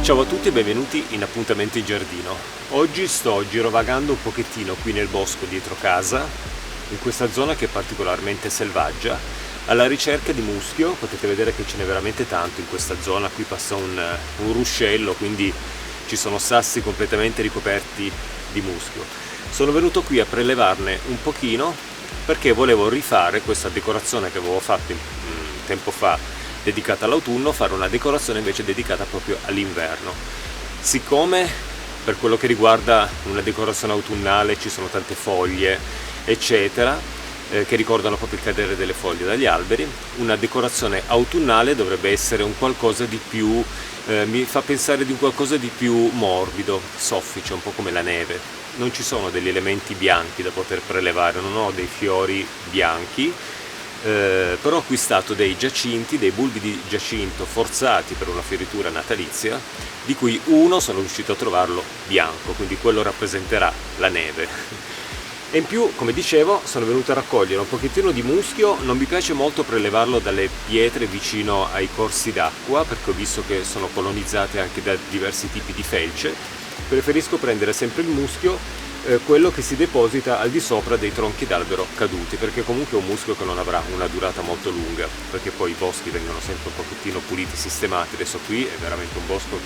Ciao a tutti e benvenuti in Appuntamento in Giardino. Oggi sto girovagando un pochettino qui nel bosco dietro casa, in questa zona che è particolarmente selvaggia, alla ricerca di muschio. Potete vedere che ce n'è veramente tanto in questa zona, qui passa un ruscello, quindi ci sono sassi completamente ricoperti di muschio. Sono venuto qui a prelevarne un pochino perché volevo rifare questa decorazione che avevo fatto tempo fa dedicata all'autunno, fare una decorazione invece dedicata proprio all'inverno. Siccome per quello che riguarda una decorazione autunnale ci sono tante foglie eccetera che ricordano proprio il cadere delle foglie dagli alberi, una decorazione autunnale dovrebbe essere un qualcosa di più mi fa pensare di un qualcosa di più morbido, soffice, un po' come la neve. Non ci sono degli elementi bianchi da poter prelevare, non ho dei fiori bianchi, però ho acquistato dei giacinti, dei bulbi di giacinto forzati per una fioritura natalizia, di cui uno sono riuscito a trovarlo bianco, quindi quello rappresenterà la neve. E in più, come dicevo, sono venuto a raccogliere un pochettino di muschio. Non mi piace molto prelevarlo dalle pietre vicino ai corsi d'acqua, perché ho visto che sono colonizzate anche da diversi tipi di felce. Preferisco prendere sempre il muschio, quello che si deposita al di sopra dei tronchi d'albero caduti, perché comunque è un muschio che non avrà una durata molto lunga, perché poi i boschi vengono sempre un pochettino puliti, sistemati. Adesso qui è veramente un bosco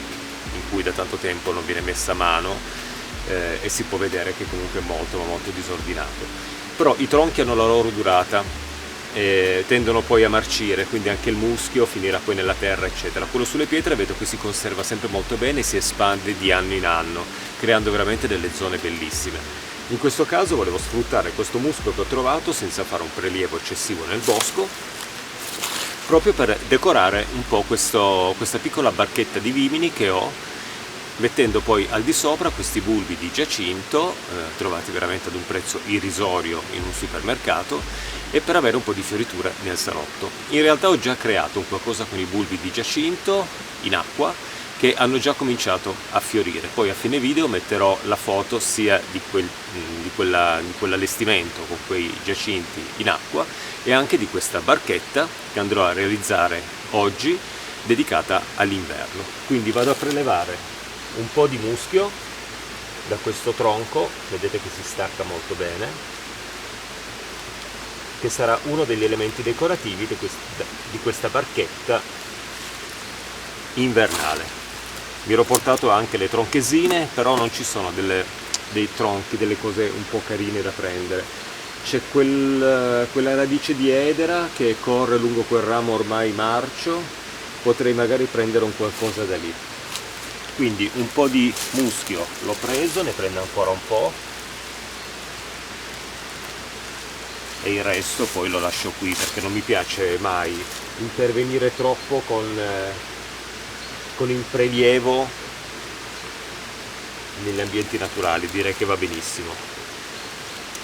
in cui da tanto tempo non viene messa mano, e si può vedere che comunque è molto ma molto disordinato. Però i tronchi hanno la loro durata, tendono poi a marcire, quindi anche il muschio finirà poi nella terra eccetera. Quello sulle pietre vedo che si conserva sempre molto bene e si espande di anno in anno, creando veramente delle zone bellissime. In questo caso volevo sfruttare questo muschio che ho trovato senza fare un prelievo eccessivo nel bosco, proprio per decorare un po' questa piccola barchetta di vimini che ho, mettendo poi al di sopra questi bulbi di giacinto, trovati veramente ad un prezzo irrisorio in un supermercato, e per avere un po' di fioritura nel salotto. In realtà ho già creato un qualcosa con i bulbi di giacinto in acqua, che hanno già cominciato a fiorire. Poi a fine video metterò la foto sia di quell'allestimento con quei giacinti in acqua e anche di questa barchetta che andrò a realizzare oggi, dedicata all'inverno. Quindi vado a prelevare un po' di muschio da questo tronco, vedete che si stacca molto bene, che sarà uno degli elementi decorativi di questa barchetta invernale. Mi ero portato anche le tronchesine, però non ci sono dei tronchi, delle cose un po' carine da prendere. C'è quella radice di edera che corre lungo quel ramo ormai marcio, potrei magari prendere un qualcosa da lì. Quindi un po' di muschio l'ho preso, ne prendo ancora un po' e il resto poi lo lascio qui, perché non mi piace mai intervenire troppo con il prelievo negli ambienti naturali. Direi che va benissimo,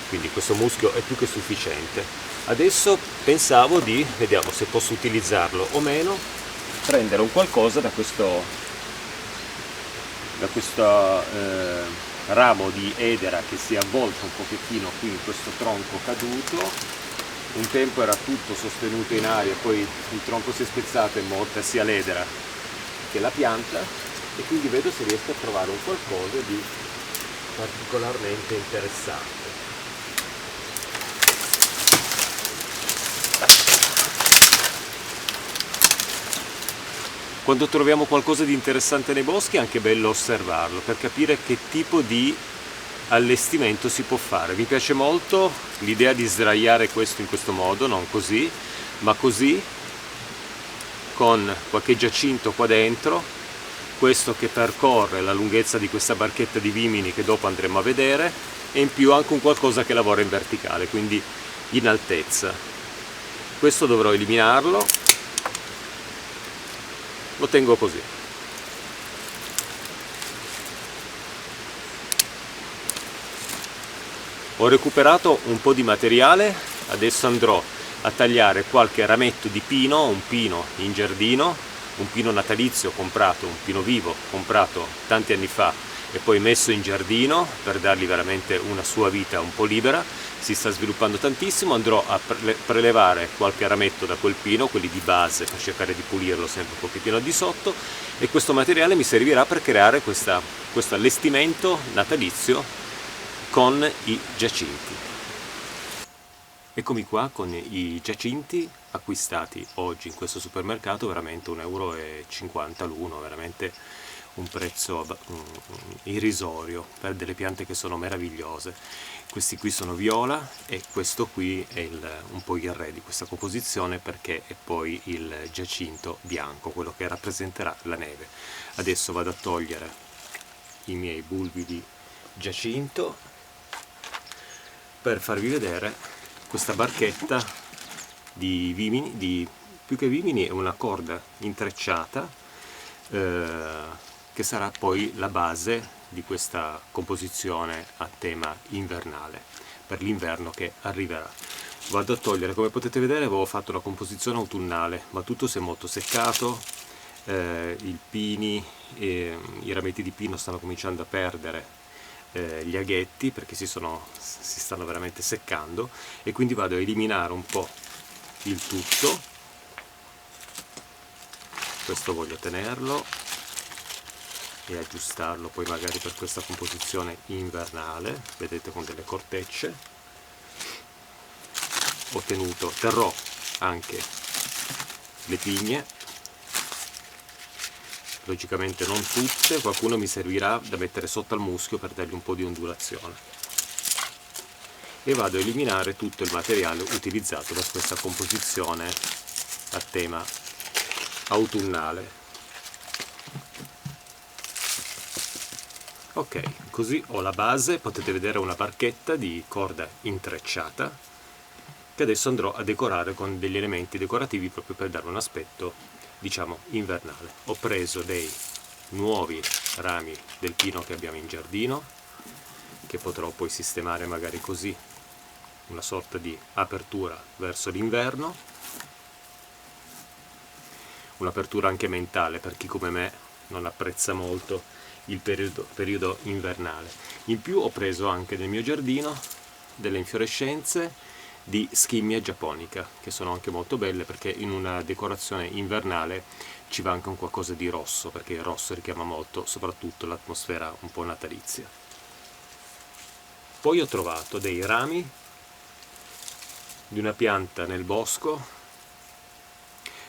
quindi questo muschio è più che sufficiente. Adesso pensavo di, vediamo se posso utilizzarlo o meno, prendere un qualcosa da questo ramo di edera che si è avvolto un pochettino qui in questo tronco caduto. Un tempo era tutto sostenuto in aria, poi il tronco si è spezzato e è morta sia l'edera che la pianta, e quindi vedo se riesco a trovare un qualcosa di particolarmente interessante. Quando troviamo qualcosa di interessante nei boschi è anche bello osservarlo per capire che tipo di allestimento si può fare. Mi piace molto l'idea di sdraiare questo in questo modo, non così, ma così, con qualche giacinto qua dentro, questo che percorre la lunghezza di questa barchetta di vimini che dopo andremo a vedere, e in più anche un qualcosa che lavora in verticale, quindi in altezza. Questo dovrò eliminarlo. Lo tengo così. Ho recuperato un po' di materiale, adesso andrò a tagliare qualche rametto di pino, un pino in giardino, un pino natalizio comprato, un pino vivo comprato tanti anni fa e poi messo in giardino per dargli veramente una sua vita un po' libera. si sta sviluppando tantissimo. Andrò a prelevare qualche rametto da quel pino, quelli di base, per cercare di pulirlo sempre un pochettino al di sotto, e questo materiale mi servirà per creare questo allestimento natalizio con i giacinti. Eccomi qua con i giacinti acquistati oggi in questo supermercato, veramente 1,50 € l'uno, veramente un prezzo irrisorio per delle piante che sono meravigliose. Questi qui sono viola e questo qui è un po' il re di questa composizione, perché è poi il giacinto bianco, quello che rappresenterà la neve. Adesso vado a togliere i miei bulbi di giacinto per farvi vedere questa barchetta di vimini, più che vimini è una corda intrecciata che sarà poi la base di questa composizione a tema invernale, per l'inverno che arriverà. Vado a togliere, come potete vedere avevo fatto la composizione autunnale, ma tutto si è molto seccato, i pini, i rametti di pino stanno cominciando a perdere gli aghetti perché si stanno veramente seccando, e quindi vado a eliminare un po' il tutto. Questo voglio tenerlo e aggiustarlo poi magari per questa composizione invernale, vedete, con delle cortecce. Terrò anche le pigne, logicamente non tutte, qualcuno mi servirà da mettere sotto al muschio per dargli un po' di ondulazione, e vado a eliminare tutto il materiale utilizzato per questa composizione a tema autunnale. Ok, così ho la base, potete vedere una barchetta di corda intrecciata che adesso andrò a decorare con degli elementi decorativi proprio per dare un aspetto, diciamo, invernale. Ho preso dei nuovi rami del pino che abbiamo in giardino, che potrò poi sistemare magari così, una sorta di apertura verso l'inverno, un'apertura anche mentale per chi come me non apprezza molto il periodo invernale. In più ho preso anche nel mio giardino delle infiorescenze di schimmia giapponica, che sono anche molto belle, perché in una decorazione invernale ci va anche un qualcosa di rosso, perché il rosso richiama molto soprattutto l'atmosfera un po' natalizia. Poi ho trovato dei rami di una pianta nel bosco.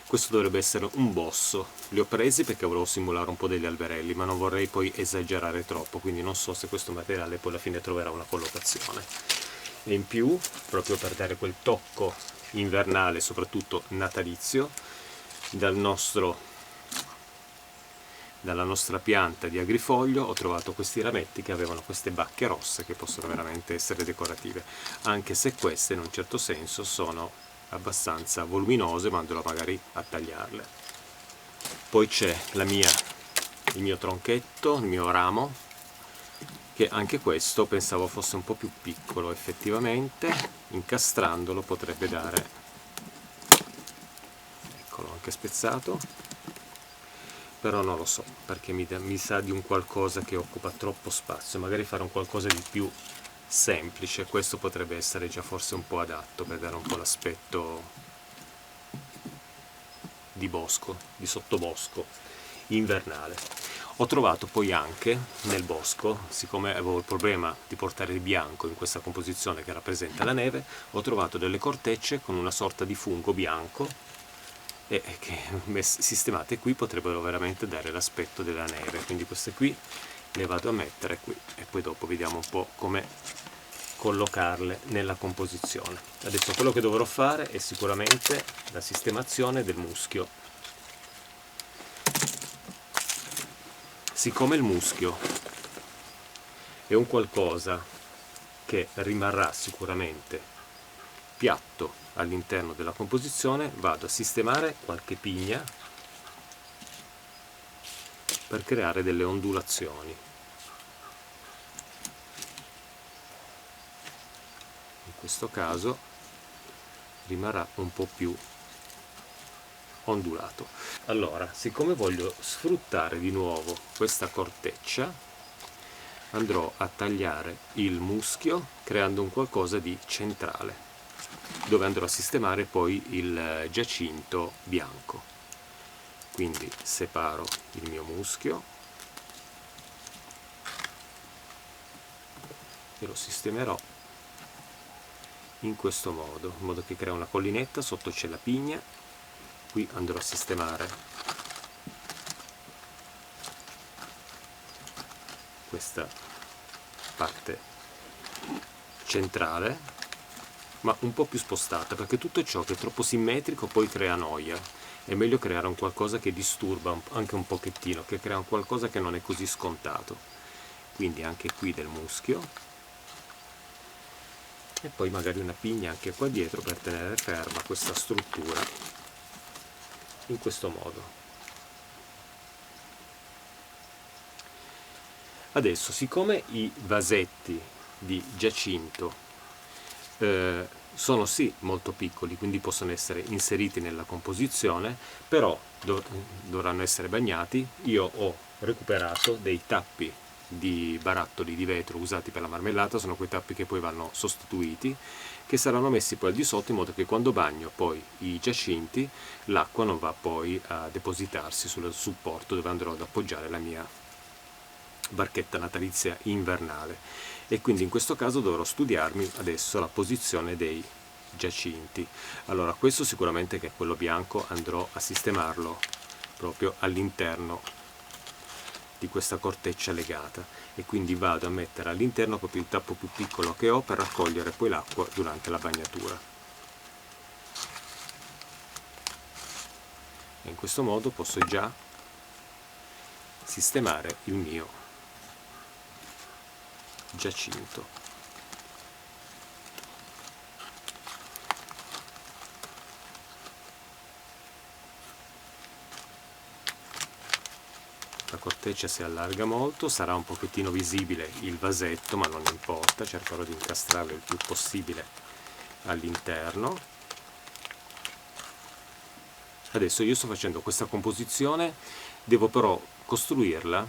Questo dovrebbe essere un bosso, li ho presi perché volevo simulare un po' degli alberelli, ma non vorrei poi esagerare troppo, quindi non so se questo materiale poi alla fine troverà una collocazione. E in più, proprio per dare quel tocco invernale, soprattutto natalizio, dalla nostra pianta di agrifoglio ho trovato questi rametti che avevano queste bacche rosse che possono veramente essere decorative, anche se queste in un certo senso sono abbastanza voluminose, ma andrò magari a tagliarle. Poi c'è il mio tronchetto, il mio ramo, che anche questo pensavo fosse un po' più piccolo, effettivamente incastrandolo potrebbe dare, eccolo anche spezzato, però non lo so, perché mi sa di un qualcosa che occupa troppo spazio, magari fare un qualcosa di più semplice. Questo potrebbe essere già forse un po' adatto per dare un po' l'aspetto di bosco, di sottobosco invernale. Ho trovato poi anche nel bosco, siccome avevo il problema di portare il bianco in questa composizione che rappresenta la neve, ho trovato delle cortecce con una sorta di fungo bianco e che sistemate qui potrebbero veramente dare l'aspetto della neve, quindi queste qui le vado a mettere qui e poi dopo vediamo un po' come collocarle nella composizione. Adesso quello che dovrò fare è sicuramente la sistemazione del muschio. Siccome il muschio è un qualcosa che rimarrà sicuramente piatto all'interno della composizione, vado a sistemare qualche pigna per creare delle ondulazioni. In questo caso rimarrà un po' più ondulato. Allora, siccome voglio sfruttare di nuovo questa corteccia, andrò a tagliare il muschio creando un qualcosa di centrale, dove andrò a sistemare poi il giacinto bianco. Quindi separo il mio muschio e lo sistemerò in questo modo, in modo che crea una collinetta, sotto c'è la pigna, qui andrò a sistemare questa parte centrale, ma un po' più spostata, perché tutto ciò che è troppo simmetrico poi crea noia. È meglio creare un qualcosa che disturba anche un pochettino, che crea un qualcosa che non è così scontato. Quindi anche qui del muschio, e poi magari una pigna anche qua dietro per tenere ferma questa struttura in questo modo. Adesso, siccome i vasetti di giacinto sono sì molto piccoli, quindi possono essere inseriti nella composizione, però dovranno essere bagnati, io ho recuperato dei tappi di barattoli di vetro usati per la marmellata, sono quei tappi che poi vanno sostituiti, che saranno messi poi al di sotto in modo che quando bagno poi i giacinti l'acqua non va poi a depositarsi sul supporto dove andrò ad appoggiare la mia barchetta natalizia invernale. E quindi in questo caso dovrò studiarmi adesso la posizione dei giacinti. Allora, questo sicuramente, che è quello bianco, andrò a sistemarlo proprio all'interno di questa corteccia legata, e quindi vado a mettere all'interno proprio il tappo più piccolo che ho per raccogliere poi l'acqua durante la bagnatura. E in questo modo posso già sistemare il mio giacinto. La corteccia si allarga molto, sarà un pochettino visibile il vasetto, ma non importa, cercherò di incastrarlo il più possibile all'interno. Adesso io sto facendo questa composizione, devo però costruirla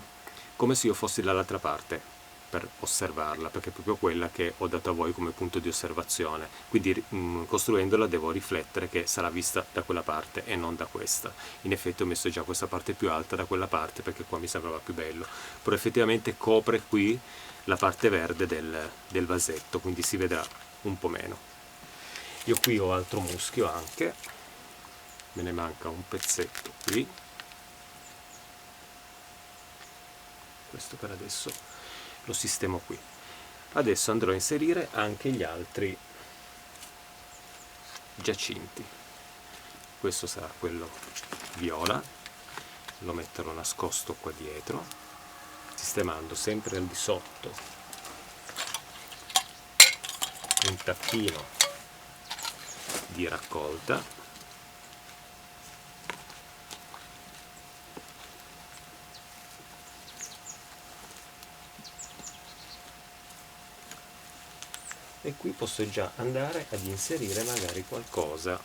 come se io fossi dall'altra parte per osservarla, perché è proprio quella che ho dato a voi come punto di osservazione, quindi costruendola devo riflettere che sarà vista da quella parte e non da questa. In effetti ho messo già questa parte più alta da quella parte perché qua mi sembrava più bello, però effettivamente copre qui la parte verde del vasetto, quindi si vedrà un po' meno. Io qui ho altro muschio anche, me ne manca un pezzetto qui, questo per adesso lo sistemo qui. Adesso andrò a inserire anche gli altri giacinti. Questo sarà quello viola, lo metterò nascosto qua dietro, sistemando sempre al di sotto un tappino di raccolta. E qui posso già andare ad inserire magari qualcosa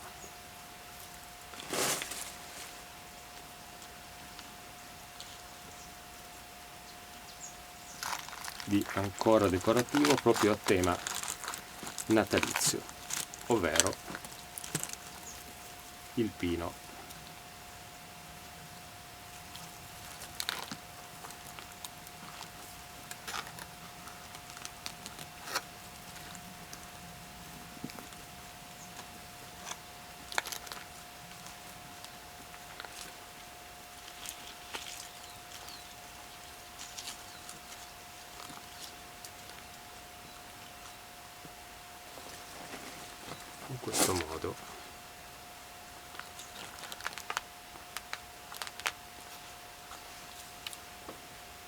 di ancora decorativo proprio a tema natalizio, ovvero il pino. In questo modo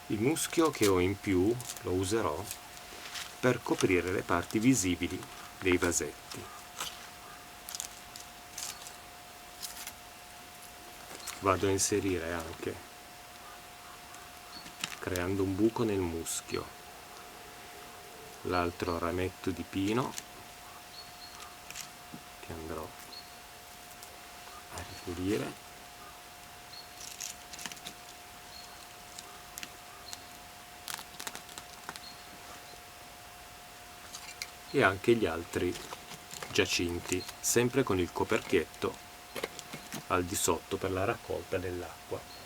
il muschio che ho in più lo userò per coprire le parti visibili dei vasetti. Vado a inserire anche, creando un buco nel muschio, l'altro rametto di pino che andrò a ripulire. e anche gli altri giacinti, sempre con il coperchietto al di sotto per la raccolta dell'acqua.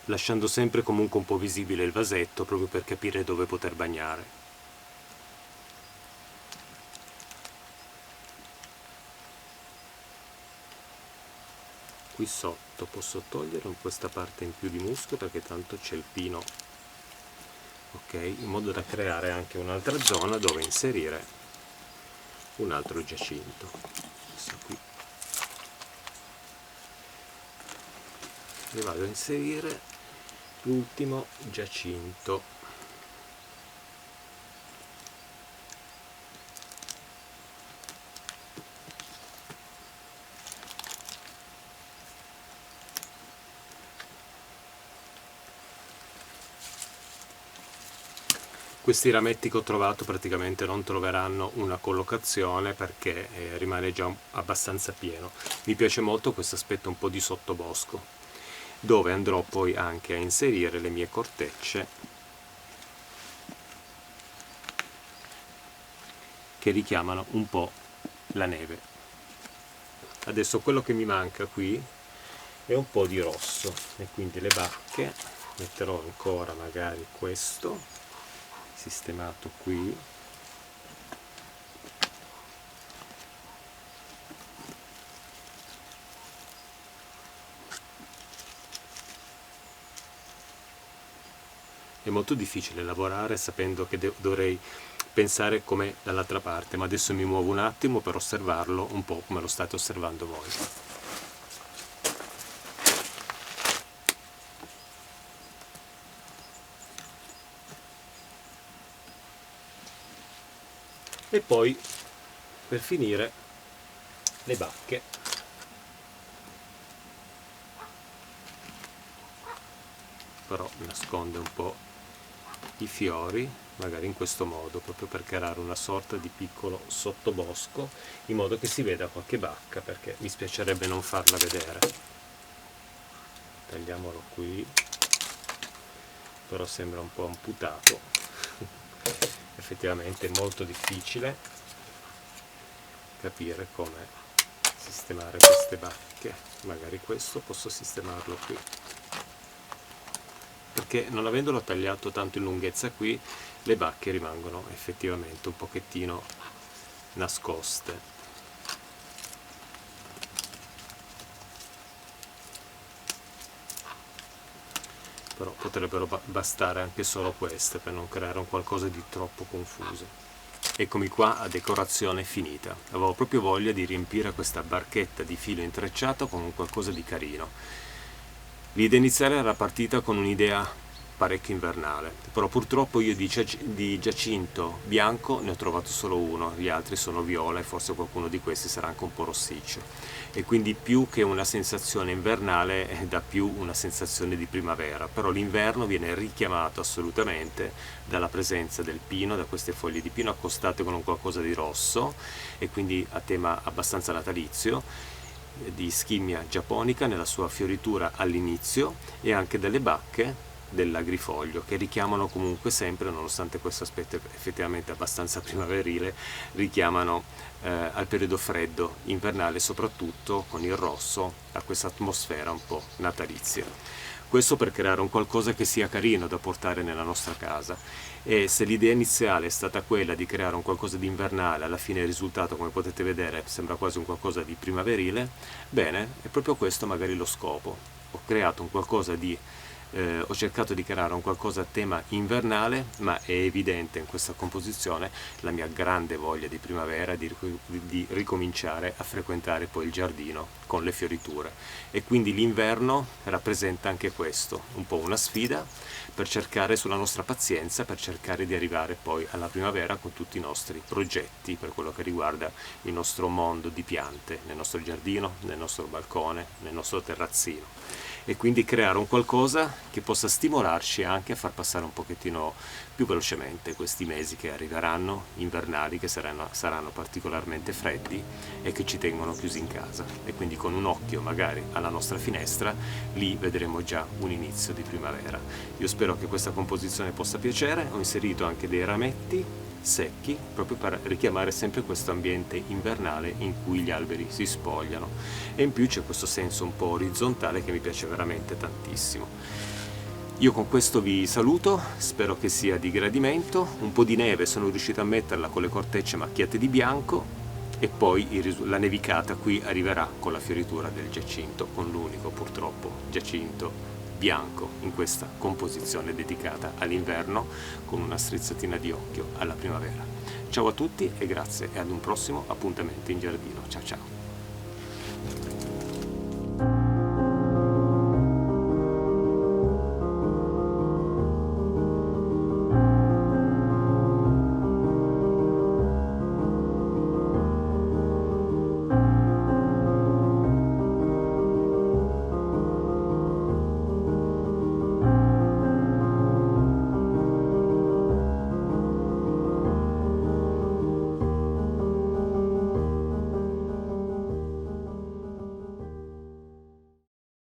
Lasciando sempre comunque un po' visibile il vasetto proprio per capire dove poter bagnare. Qui sotto posso togliere questa parte in più di muschio perché tanto c'è il pino, ok, in modo da creare anche un'altra zona dove inserire un altro giacinto. Questo qui. E vado a inserire l'ultimo giacinto. Questi rametti che ho trovato praticamente non troveranno una collocazione perché rimane già abbastanza pieno. Mi piace molto questo aspetto un po' di sottobosco, dove andrò poi anche a inserire le mie cortecce che richiamano un po' la neve. Adesso quello che mi manca qui è un po' di rosso e quindi le bacche metterò ancora magari questo sistemato qui, è molto difficile lavorare sapendo che dovrei pensare come dall'altra parte, ma adesso mi muovo un attimo per osservarlo un po' come lo state osservando voi. E poi per finire le bacche. Però nasconde un po' i fiori, magari in questo modo, proprio per creare una sorta di piccolo sottobosco, in modo che si veda qualche bacca, perché mi spiacerebbe non farla vedere. Tagliamolo qui, però sembra un po' amputato. Effettivamente è molto difficile capire come sistemare queste bacche. Magari questo posso sistemarlo qui, perché non avendolo tagliato tanto in lunghezza qui, le bacche rimangono effettivamente un pochettino nascoste. Però potrebbero bastare anche solo queste per non creare un qualcosa di troppo confuso. Eccomi qua a decorazione finita. Avevo proprio voglia di riempire questa barchetta di filo intrecciato con un qualcosa di carino. L'idea iniziale era partita con un'idea parecchio invernale, però purtroppo io di giacinto bianco ne ho trovato solo uno, gli altri sono viola e forse qualcuno di questi sarà anche un po' rossiccio, e quindi più che una sensazione invernale dà più una sensazione di primavera, però l'inverno viene richiamato assolutamente dalla presenza del pino, da queste foglie di pino accostate con un qualcosa di rosso e quindi a tema abbastanza natalizio, di schimmia giapponica nella sua fioritura all'inizio e anche delle bacche dell'agrifoglio che richiamano comunque sempre, nonostante questo aspetto effettivamente abbastanza primaverile, richiamano al periodo freddo invernale, soprattutto con il rosso, a questa atmosfera un po' natalizia. Questo per creare un qualcosa che sia carino da portare nella nostra casa, e se l'idea iniziale è stata quella di creare un qualcosa di invernale, alla fine il risultato, come potete vedere, sembra quasi un qualcosa di primaverile. Bene, è proprio questo magari lo scopo. Ho creato un qualcosa di Ho cercato di creare un qualcosa a tema invernale, ma è evidente in questa composizione la mia grande voglia di primavera, di ricominciare a frequentare poi il giardino con le fioriture. E quindi l'inverno rappresenta anche questo, un po' una sfida per cercare sulla nostra pazienza, per cercare di arrivare poi alla primavera con tutti i nostri progetti per quello che riguarda il nostro mondo di piante, nel nostro giardino, nel nostro balcone, nel nostro terrazzino. E quindi creare un qualcosa che possa stimolarci anche a far passare un pochettino più velocemente questi mesi che arriveranno, invernali, che saranno particolarmente freddi e che ci tengono chiusi in casa. E quindi con un occhio magari alla nostra finestra, lì vedremo già un inizio di primavera. Io spero che questa composizione possa piacere. Ho inserito anche dei rametti secchi proprio per richiamare sempre questo ambiente invernale in cui gli alberi si spogliano, e in più c'è questo senso un po' orizzontale che mi piace veramente tantissimo. Io con questo vi saluto, spero che sia di gradimento. Un po' di neve sono riuscito a metterla con le cortecce macchiate di bianco, e poi la nevicata qui arriverà con la fioritura del giacinto, con l'unico purtroppo giacinto bianco in questa composizione dedicata all'inverno, con una strizzatina di occhio alla primavera. Ciao a tutti e grazie, e ad un prossimo appuntamento in giardino. Ciao ciao!